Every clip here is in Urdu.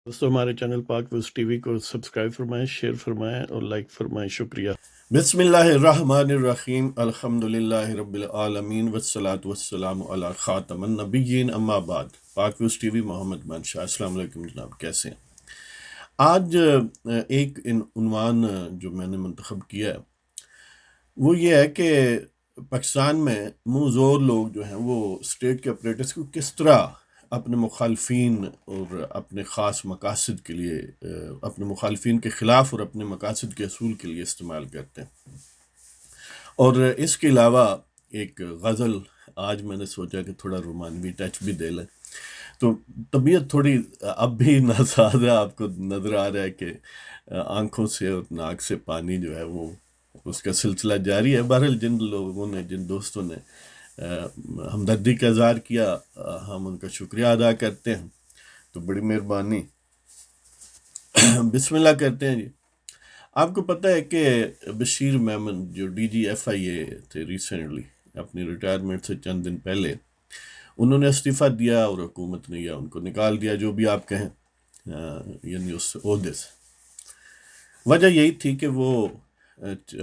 دوستوں ہمارے چینل پاک ویوز ٹی وی کو سبسکرائب فرمائیں، شیئر فرمائیں اور لائک فرمائیں، شکریہ۔ بسم اللہ الرحمن الرحیم، الحمدللہ رب العالمین والصلاة والسلام علی خاتم النبیین، اما بعد۔ پاک ویوز ٹی وی، محمد منشا، السلام علیکم جناب، کیسے ہیں؟ آج ایک عنوان جو میں نے منتخب کیا ہے وہ یہ ہے کہ پاکستان میں منہ زور لوگ جو ہیں وہ اسٹیٹ کے اپریٹس کو کس طرح اپنے مخالفین اور اپنے خاص مقاصد کے لیے، اپنے مخالفین کے خلاف اور اپنے مقاصد کے حصول کے لیے استعمال کرتے ہیں۔ اور اس کے علاوہ ایک غزل آج میں نے سوچا کہ تھوڑا رومانوی ٹچ بھی دے لیں، تو طبیعت تھوڑی اب بھی ناساز ہے، آپ کو نظر آ رہا ہے کہ آنکھوں سے اور ناک سے پانی جو ہے وہ اس کا سلسلہ جاری ہے۔ بہرحال جن لوگوں نے، جن دوستوں نے ہمدردی کا اظہار کیا، ہم ان کا شکریہ ادا کرتے ہیں، تو بڑی مہربانی۔ بسم اللہ کرتے ہیں جی۔ آپ کو پتہ ہے کہ بشیر میمن جو ڈی جی ایف آئی اے تھے ریسنٹلی، اپنی ریٹائرمنٹ سے چند دن پہلے انہوں نے استعفیٰ دیا اور حکومت نے یا ان کو نکال دیا، جو بھی آپ کہیں، یعنی اس عہدے سے۔ وجہ یہی تھی کہ وہ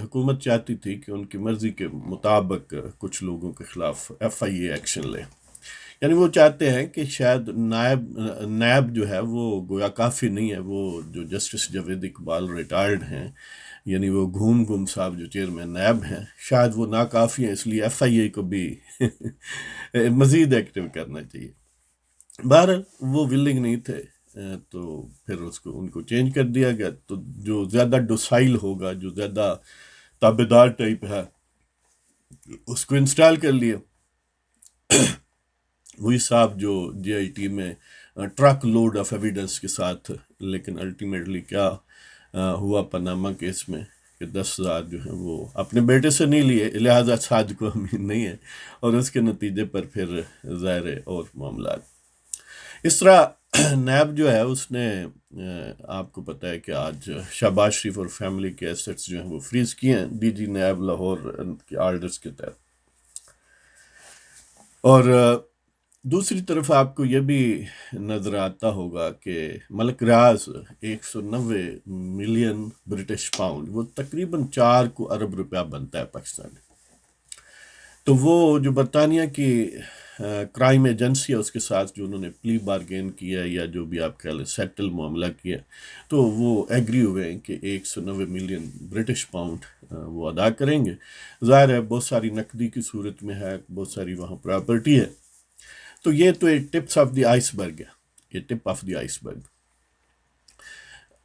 حکومت چاہتی تھی کہ ان کی مرضی کے مطابق کچھ لوگوں کے خلاف ایف آئی اے ایکشن لے، یعنی وہ چاہتے ہیں کہ شاید نیب جو ہے وہ گویا کافی نہیں ہے، وہ جو جسٹس جاوید اقبال ریٹائرڈ ہیں، یعنی وہ گھوم صاحب جو چیئرمین نیب ہیں، شاید وہ ناکافی ہیں، اس لیے ایف آئی اے کو بھی مزید ایکٹیو کرنا چاہیے۔ بہرحال وہ ولنگ نہیں تھے، تو پھر ان کو چینج کر دیا گیا، تو جو زیادہ ڈوسائل ہوگا، جو زیادہ تابعدار ٹائپ ہے، اس کو انسٹال کر لیا۔ وہی صاحب جو جے آئی ٹی میں ٹرک لوڈ آف ایویڈنس کے ساتھ، لیکن الٹیمیٹلی کیا ہوا پاناما کیس میں کہ 10,000 جو ہیں وہ اپنے بیٹے سے نہیں لیے، لہٰذا صادق و امین نہیں ہے، اور اس کے نتیجے پر پھر ظاہر اور معاملات اس طرح۔ نیب جو ہے اس نے آپ کو پتہ ہے کہ آج شہباز شریف اور فیملی کے ایسٹس جو ہیں وہ فریز کیے ہیں ڈی جی نیب لاہور کے آرڈرز کے تحت۔ اور دوسری طرف آپ کو یہ بھی نظر آتا ہوگا کہ ملک ریاض 190 ملین برٹش پاؤنڈ، وہ تقریباً 4 ارب روپیہ بنتا ہے پاکستان میں، تو وہ جو برطانیہ کی کرائم ایجنسی ہے اس کے ساتھ جو انہوں نے پلی بارگین کیا یا جو بھی آپ کہہ لیں سیٹل معاملہ کیا، تو وہ ایگری ہوئے ہیں کہ 190 ملین برٹش پاؤنڈ وہ ادا کریں گے۔ ظاہر ہے بہت ساری نقدی کی صورت میں ہے، بہت ساری وہاں پراپرٹی ہے، تو یہ تو ایک ٹپس آف دی آئس برگ ہے، یہ ٹپ آف دی آئس برگ۔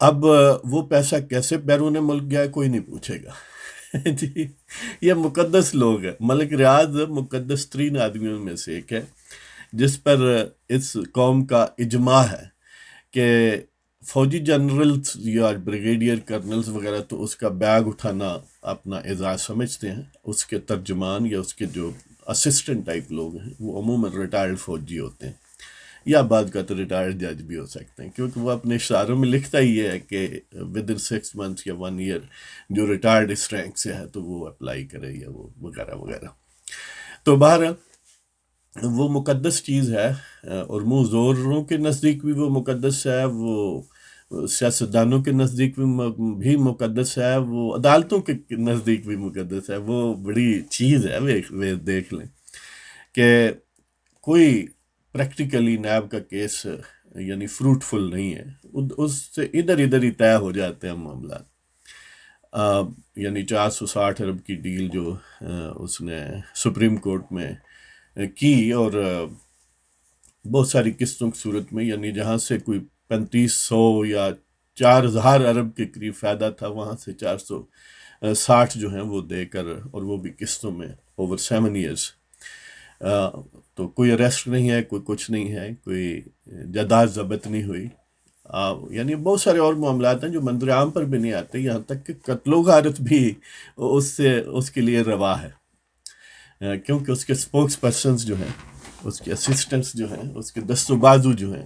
اب وہ پیسہ کیسے بیرون ملک گیا ہے کوئی نہیں پوچھے گا جی، یہ مقدس لوگ ہیں۔ ملک ریاض مقدس ترین آدمیوں میں سے ایک ہے، جس پر اس قوم کا اجماع ہے کہ فوجی جنرلز یا بریگیڈیئر کرنلز وغیرہ تو اس کا بیگ اٹھانا اپنا اعزاز سمجھتے ہیں، اس کے ترجمان یا اس کے جو اسسٹنٹ ٹائپ لوگ ہیں وہ عموماً ریٹائرڈ فوجی ہوتے ہیں، یا بعد کا تو ریٹائرڈ جج بھی ہو سکتے ہیں، کیونکہ وہ اپنے اشاروں میں لکھتا ہی ہے کہ ودن 6 months یا 1 year جو ریٹائرڈ اس رینک سے ہے تو وہ اپلائی کرے یا وہ وغیرہ وغیرہ۔ تو بہرحال وہ مقدس چیز ہے، اور منہ زوروں کے نزدیک بھی وہ مقدس ہے، وہ سیاستدانوں کے نزدیک بھی مقدس ہے، وہ عدالتوں کے نزدیک بھی مقدس ہے۔ وہ بڑی چیز ہے، وہ دیکھ لیں کہ کوئی پریکٹیکلی نیب کا کیس یعنی فروٹفل نہیں ہے، اس سے ادھر ہی طے ہو جاتے ہیں معاملات۔ یعنی 460 ارب کی ڈیل جو اس نے سپریم کورٹ میں کی، اور بہت ساری قسطوں کی صورت میں، یعنی جہاں سے کوئی 3500 یا 4000 ارب کے قریب فائدہ تھا، وہاں سے 460 جو ہیں وہ دے کر، اور وہ بھی قسطوں میں اوور 7 years۔ تو کوئی اریسٹ نہیں ہے، کوئی کچھ نہیں ہے، کوئی جائیداد ضبط نہیں ہوئی، یعنی بہت سارے اور معاملات ہیں جو منظر عام پر بھی نہیں آتے، یہاں تک کہ قتل و غارت بھی اس کے لیے روا ہے، کیونکہ اس کے اسپوکس پرسنز جو ہیں، اس کے اسسٹنٹس جو ہیں، اس کے دست و بازو جو ہیں،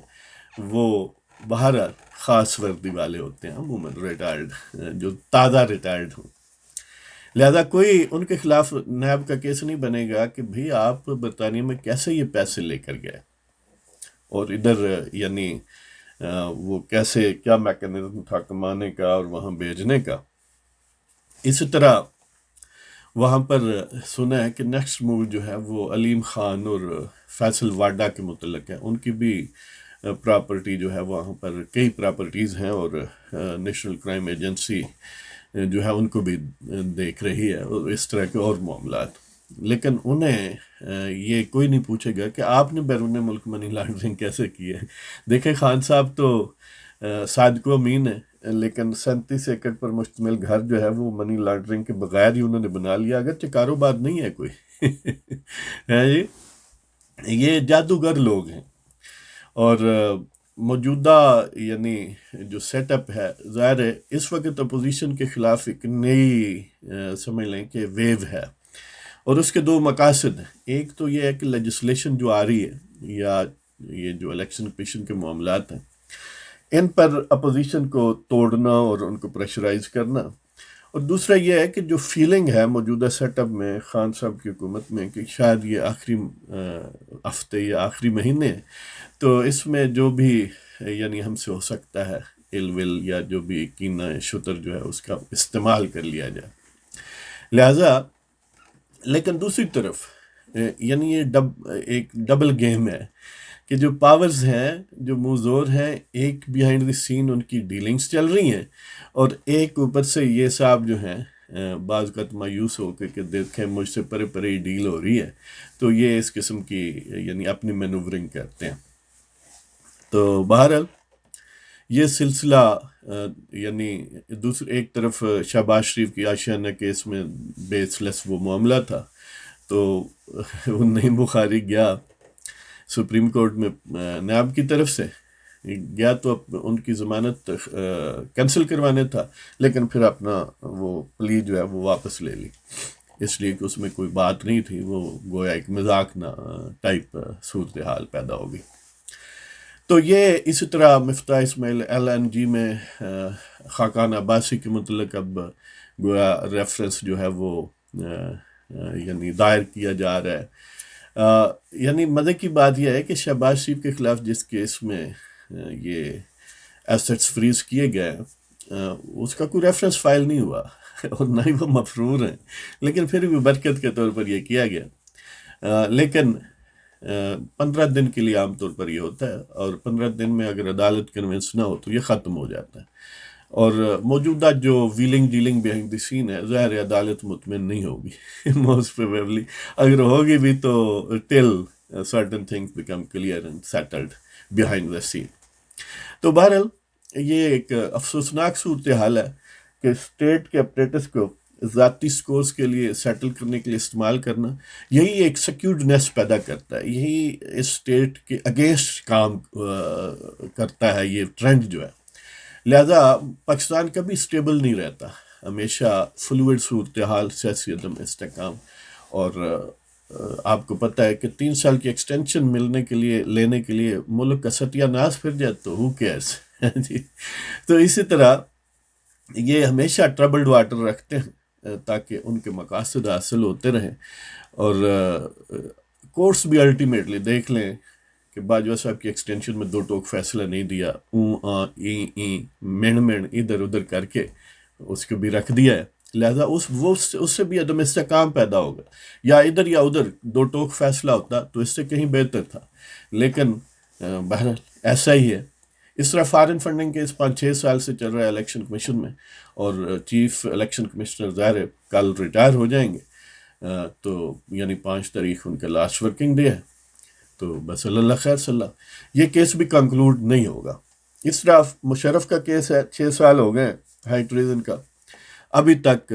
وہ باہر خاص وردی والے ہوتے ہیں، عموماً ریٹائرڈ، جو تازہ ریٹائرڈ ہوں۔ لہذا کوئی ان کے خلاف نیب کا کیس نہیں بنے گا کہ بھئی آپ برطانیہ میں کیسے یہ پیسے لے کر گئے، اور ادھر یعنی وہ کیسے کیا میکانزم تھا کمانے کا اور وہاں بھیجنے کا. اسی طرح وہاں پر سنا ہے کہ نیکسٹ مووی جو ہے وہ علیم خان اور فیصل واڈا کے متعلق ہے. ان کی بھی پراپرٹی جو ہے وہاں پر کئی پراپرٹیز ہیں اور نیشنل کرائم ایجنسی جو ہے ان کو بھی دیکھ رہی ہے اور اس طرح کے اور معاملات. لیکن انہیں یہ کوئی نہیں پوچھے گا کہ آپ نے بیرون ملک منی لانڈرنگ کیسے کی ہے. دیکھیں خان صاحب تو صادق و امین ہے، لیکن 37 ایکڑ پر مشتمل گھر جو ہے وہ منی لانڈرنگ کے بغیر ہی انہوں نے بنا لیا، اگرچہ کاروبار نہیں ہے کوئی. ہے جی، یہ جادوگر لوگ ہیں. اور موجودہ یعنی جو سیٹ اپ ہے، ظاہر ہے اس وقت اپوزیشن کے خلاف ایک نئی سمجھ لیں کہ ویو ہے، اور اس کے دو مقاصد ہیں. ایک تو یہ ہے کہ لیجسلیشن جو آ رہی ہے یا یہ جو الیکشن کمیشن کے معاملات ہیں ان پر اپوزیشن کو توڑنا اور ان کو پریشرائز کرنا. اور دوسرا یہ ہے کہ جو فیلنگ ہے موجودہ سیٹ اپ میں خان صاحب کی حکومت میں کہ شاید یہ آخری ہفتے یا آخری مہینے ہے، تو اس میں جو بھی یعنی ہم سے ہو سکتا ہے ال ول یا جو بھی کینہ شتر جو ہے اس کا استعمال کر لیا جائے. لہٰذا لیکن دوسری طرف یعنی یہ ایک ڈبل گیم ہے کہ جو پاورز ہیں جو موزور ہیں، ایک بیہائنڈ دی سین ان کی ڈیلنگز چل رہی ہیں، اور ایک اوپر سے یہ صاحب جو ہیں بعض اوقات مایوس ہو کے کہ دیکھیں مجھ سے پرے پرے ہی ڈیل ہو رہی ہے، تو یہ اس قسم کی یعنی اپنی مینوورنگ کرتے ہیں. تو بہرحال یہ سلسلہ یعنی دوسری ایک طرف شہباز شریف کی آشیانہ کیس میں بیس لیس وہ معاملہ تھا، تو وہ نعیم بخاری گیا سپریم کورٹ میں نیاب کی طرف سے گیا تو ان کی ضمانت کینسل کروانے تھا، لیکن پھر اپنا وہ پلی جو ہے وہ واپس لے لی، اس لیے کہ اس میں کوئی بات نہیں تھی، وہ گویا ایک مذاق نہ ٹائپ صورتحال پیدا ہو گئی. تو یہ اسی طرح مفتاح اسماعیل LNG میں خاقان عباسی کے متعلق اب گویا ریفرنس جو ہے وہ یعنی دائر کیا جا رہا ہے. یعنی مزے کی بات یہ ہے کہ شہباز شریف کے خلاف جس کیس میں یہ ایسٹس فریز کیے گئے اس کا کوئی ریفرنس فائل نہیں ہوا اور نہ ہی وہ مفرور ہیں، لیکن پھر بھی برکت کے طور پر یہ کیا گیا. لیکن 15 دن کے لیے عام طور پر یہ ہوتا ہے، اور 15 دن میں اگر عدالت کنونس نہ ہو تو یہ ختم ہو جاتا ہے. اور موجودہ جو ویلنگ ڈیلنگ بیہائنڈ دی سین ہے، ظاہر عدالت مطمئن نہیں ہوگی موسٹ پروبیبلی، اگر ہوگی بھی تو ٹل certain things become clear and settled behind the scene. تو بہرحال یہ ایک افسوسناک صورتحال ہے کہ اسٹیٹ کے اپریٹس کو ذاتی سکورز کے لیے سیٹل کرنے کے لیے استعمال کرنا، یہی ایک سیکیورڈنیس پیدا کرتا ہے، یہی اس اسٹیٹ کے اگینسٹ کام کرتا ہے یہ ٹرینڈ جو ہے. لہذا پاکستان کبھی اسٹیبل نہیں رہتا، ہمیشہ فلوئڈ صورتحال، سیاسی عدم استحکام. اور آپ کو پتہ ہے کہ 3 سال کی ایکسٹینشن لینے کے لیے ملک کا ستیہ ناز پھر جائے تو ہو کیئرس جی. تو اسی طرح یہ ہمیشہ ٹربلڈ واٹر رکھتے ہیں تاکہ ان کے مقاصد حاصل ہوتے رہیں. اور کورٹس بھی الٹیمیٹلی دیکھ لیں کہ باجوہ صاحب کی ایکسٹینشن میں 2 ٹوک فیصلہ نہیں دیا، مین ادھر ادھر کر کے اس کو بھی رکھ دیا ہے. لہذا اس سے بھی عدم استحکام پیدا ہوگا، یا ادھر یا ادھر 2 ٹوک فیصلہ ہوتا تو اس سے کہیں بہتر تھا. لیکن بہرحال ایسا ہی ہے. اس طرح فارن فنڈنگ کیس 5-6 سال سے چل رہا ہے الیکشن کمیشن میں، اور چیف الیکشن کمشنر ظاہر ہے کل ریٹائر ہو جائیں گے، تو یعنی 5 تاریخ ان کا لاسٹ ورکنگ ڈے ہے. تو بس اللہ خیر صلی اللہ، یہ کیس بھی کنکلوڈ نہیں ہوگا. اس طرح مشرف کا کیس ہے، 6 سال ہو گئے ہائی ٹریزن کا، ابھی تک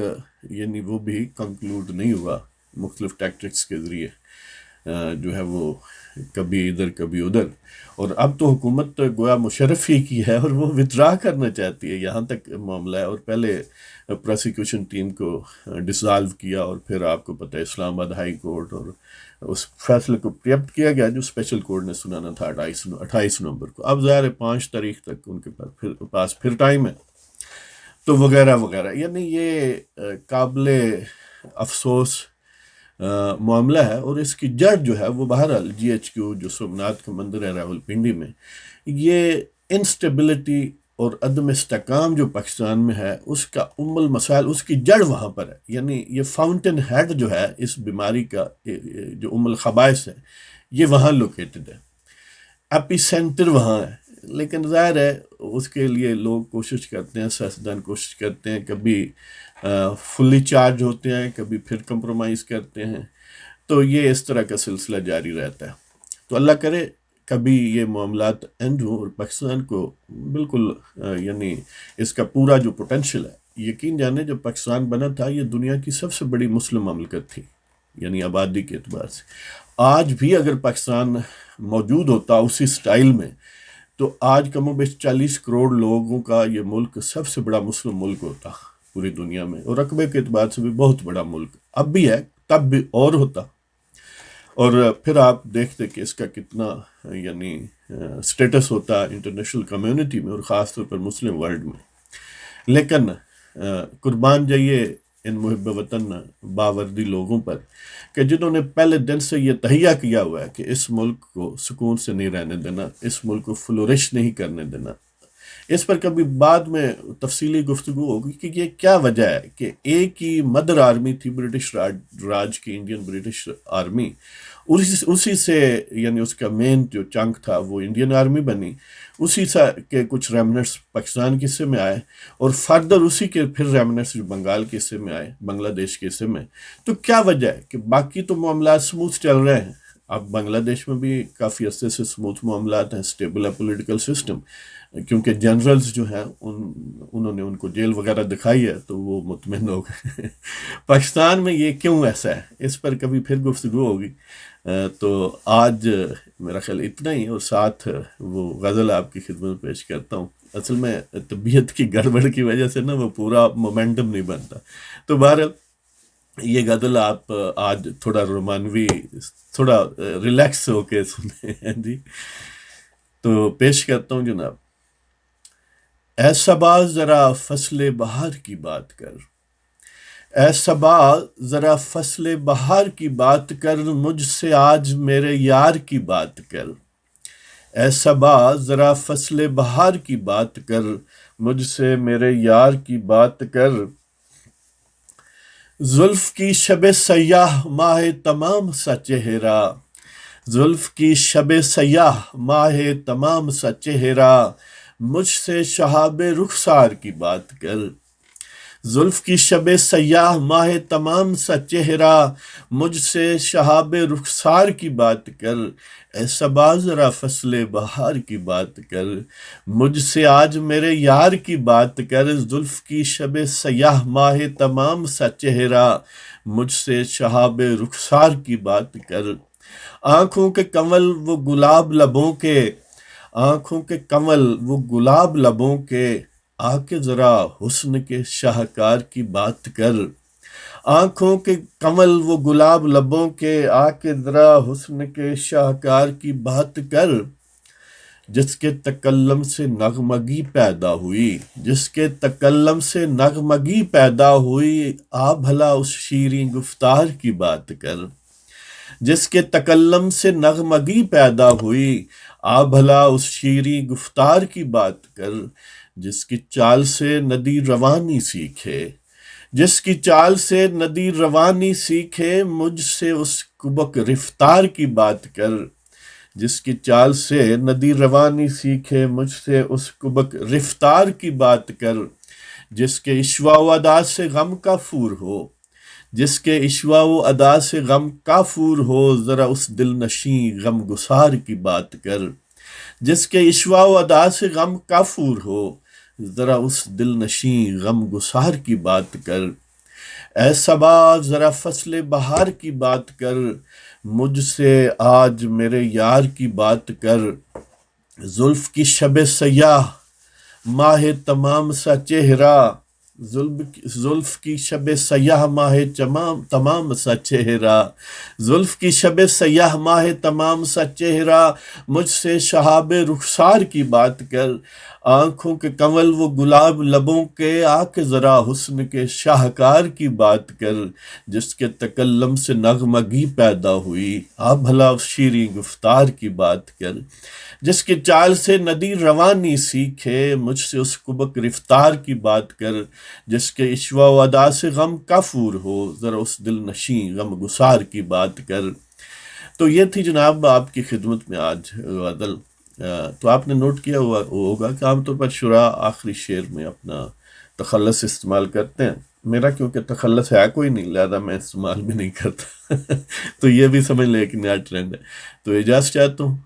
یعنی وہ بھی کنکلوڈ نہیں ہوا. مختلف ٹیکٹکس کے ذریعے جو ہے وہ کبھی ادھر کبھی ادھر. اور اب تو حکومت گویا مشرف ہی کی ہے اور وہ وتھڈرا کرنا چاہتی ہے، یہاں تک معاملہ ہے. اور پہلے پروسیکیوشن ٹیم کو ڈسالو کیا، اور پھر آپ کو پتہ ہے اسلام آباد ہائی کورٹ اور اس فیصلے کو پریمپٹ کیا گیا جو اسپیشل کورٹ نے سنانا تھا 28 نومبر کو. اب ظاہر ہے 5 تاریخ تک ان کے پاس پھر ٹائم ہے، تو وغیرہ وغیرہ. یعنی یہ قابل افسوس معاملہ ہے. اور اس کی جڑ جو ہے وہ بہرحال GHQ جو سومناتھ کا مندر ہے راول پنڈی میں، یہ انسٹیبلٹی اور عدم استحکام جو پاکستان میں ہے، اس کا المسائل، اس کی جڑ وہاں پر ہے. یعنی یہ فاؤنٹین ہیڈ جو ہے اس بیماری کا، جو الخبائث ہے، یہ وہاں لوکیٹڈ ہے، ایپی سینٹر وہاں ہے. لیکن ظاہر ہے اس کے لیے لوگ کوشش کرتے ہیں، سیاستدان کوشش کرتے ہیں، کبھی فلی چارج ہوتے ہیں، کبھی پھر کمپرومائز کرتے ہیں. تو یہ اس طرح کا سلسلہ جاری رہتا ہے. تو اللہ کرے کبھی یہ معاملات اینڈ ہوں اور پاکستان کو بالکل یعنی اس کا پورا جو پوٹینشیل ہے. یقین جانے جب پاکستان بنا تھا یہ دنیا کی سب سے بڑی مسلم مملکت تھی، یعنی آبادی کے اعتبار سے. آج بھی اگر پاکستان موجود ہوتا اسی سٹائل میں تو آج کم و بیش 40 کروڑ لوگوں کا یہ ملک سب سے بڑا مسلم ملک ہوتا پوری دنیا میں، اور رقبے کے اعتبار سے بھی بہت بڑا ملک اب بھی ہے، تب بھی اور ہوتا. اور پھر آپ دیکھتے کہ اس کا کتنا یعنی سٹیٹس ہوتا انٹرنیشنل کمیونٹی میں اور خاص طور پر مسلم ورلڈ میں. لیکن قربان جائیے ان محب وطن باوردی لوگوں پر کہ جنہوں نے پہلے دن سے یہ تہیہ کیا ہوا ہے کہ اس ملک کو سکون سے نہیں رہنے دینا، اس ملک کو فلورش نہیں کرنے دینا. اس پر کبھی بعد میں تفصیلی گفتگو ہوگی کہ یہ کیا وجہ ہے کہ ایک ہی مدر آرمی تھی برٹش راج کی، انڈین برٹش آرمی، اسی سے یعنی اس کا مین جو چنک تھا وہ انڈین آرمی بنی، اسی سے کے کچھ ریمنٹس پاکستان کے حصے میں آئے، اور فردر اسی کے پھر ریمنٹس جو بنگال کے حصے میں آئے، بنگلہ دیش کے حصے میں. تو کیا وجہ ہے کہ باقی تو معاملات سموتھ چل رہے ہیں، اب بنگلہ دیش میں بھی کافی عرصے سے سموتھ معاملات ہیں، سٹیبل ہے پولیٹیکل سسٹم، کیونکہ جنرلز جو ہیں انہوں نے ان کو جیل وغیرہ دکھائی ہے تو وہ مطمئن ہو گئے. پاکستان میں یہ کیوں ایسا ہے، اس پر کبھی پھر گفتگو ہوگی. تو آج میرا خیال اتنا ہی، اور ساتھ وہ غزل آپ کی خدمت میں پیش کرتا ہوں. اصل میں طبیعت کی گڑبڑ کی وجہ سے نا وہ پورا مومنٹم نہیں بنتا. تو بہرحال یہ غزل آپ آج تھوڑا رومانوی، تھوڑا ریلیکس ہو کے سنیں ہیں جی. تو پیش کرتا ہوں جناب. اے صبا ذرا فصل بہار کی بات کر، اے صبا ذرا فصل بہار کی بات کر، مجھ سے آج میرے یار کی بات کر. اے صبا ذرا فصل بہار کی بات کر، مجھ سے میرے یار کی بات کر. زلف کی شب سیاہ ماہ تمام سا چہرہ، زلف کی شب سیاہ ماہ تمام سا چہرہ، مجھ سے شہاب رخسار کی بات کر. زلف کی شب سیاہ ماہ تمام سا چہرہ، مجھ سے شہاب رخسار کی بات کر. اے صبا ذرا فصل بہار کی بات کر، مجھ سے آج میرے یار کی بات کر. زلف کی شب سیاہ ماہ تمام سا چہرہ، مجھ سے شہاب رخسار کی بات کر. آنکھوں کے کنول وہ گلاب لبوں کے، آنکھوں کے کنول وہ گلاب لبوں کے، آ کے ذرا حسن کے شاہکار کی بات کر. آنکھوں کے کنول وہ گلاب لبوں کے، آ کے ذرا حسن کے شاہکار کی بات کر. جس کے تکلم سے نغمگی پیدا ہوئی، جس کے تکلم سے نغمگی پیدا ہوئی، آ بھلا اس شیریں گفتار کی بات کر. جس کے تکلم سے نغمگی پیدا ہوئی، آ بھلا اس شیریں گفتار کی بات کر. جس کی چال سے ندی روانی سیکھے، جس کی چال سے ندی روانی سیکھے، مجھ سے اس کبک رفتار کی بات کر. جس کی چال سے ندی روانی سیکھے، مجھ سے اس کبک رفتار کی بات کر. جس کے اشوا و ادا سے غم کا فور ہو، جس کے اشوا و ادا سے غم کافور ہو، ذرا اس دل نشیں غم گسار کی بات کر. جس کے اشوا و ادا سے غم کافور ہو، ذرا اس دل نشیں غم گسار کی بات کر. اے صبا ذرا فصل بہار کی بات کر، مجھ سے آج میرے یار کی بات کر. زلف کی شب سیاہ ماہ تمام سا چہرہ، زلف کی شب سیاہ ماہ تمام سا چہرہ، زلف کی شب سیاہ ماہ تمام سا چہرہ، مجھ سے شہاب رخسار کی بات کر. آنکھوں کے کنول وہ گلاب لبوں کے، آ کے ذرا حسن کے شاہکار کی بات کر، جس کے تکلم سے نغمگی پیدا ہوئی، آ بھلا اس شیریں گفتار کی بات کر، جس کے چال سے ندی روانی سیکھے، مجھ سے اس کبک رفتار کی بات کر، جس کے عشوہ و ادا سے غم کافور ہو، ذرا اس دل نشیں غم گسار کی بات کر۔ تو یہ تھی جناب آپ کی خدمت میں آج غزل۔ تو آپ نے نوٹ کیا ہوا ہوگا کہ عام طور پر شعراء آخری شعر میں اپنا تخلص استعمال کرتے ہیں۔ میرا کیونکہ تخلص ہے کوئی نہیں، لہذا میں استعمال بھی نہیں کرتا۔ تو یہ بھی سمجھ لیں ایک نیا ٹرینڈ ہے۔ تو اجازت چاہتا ہوں۔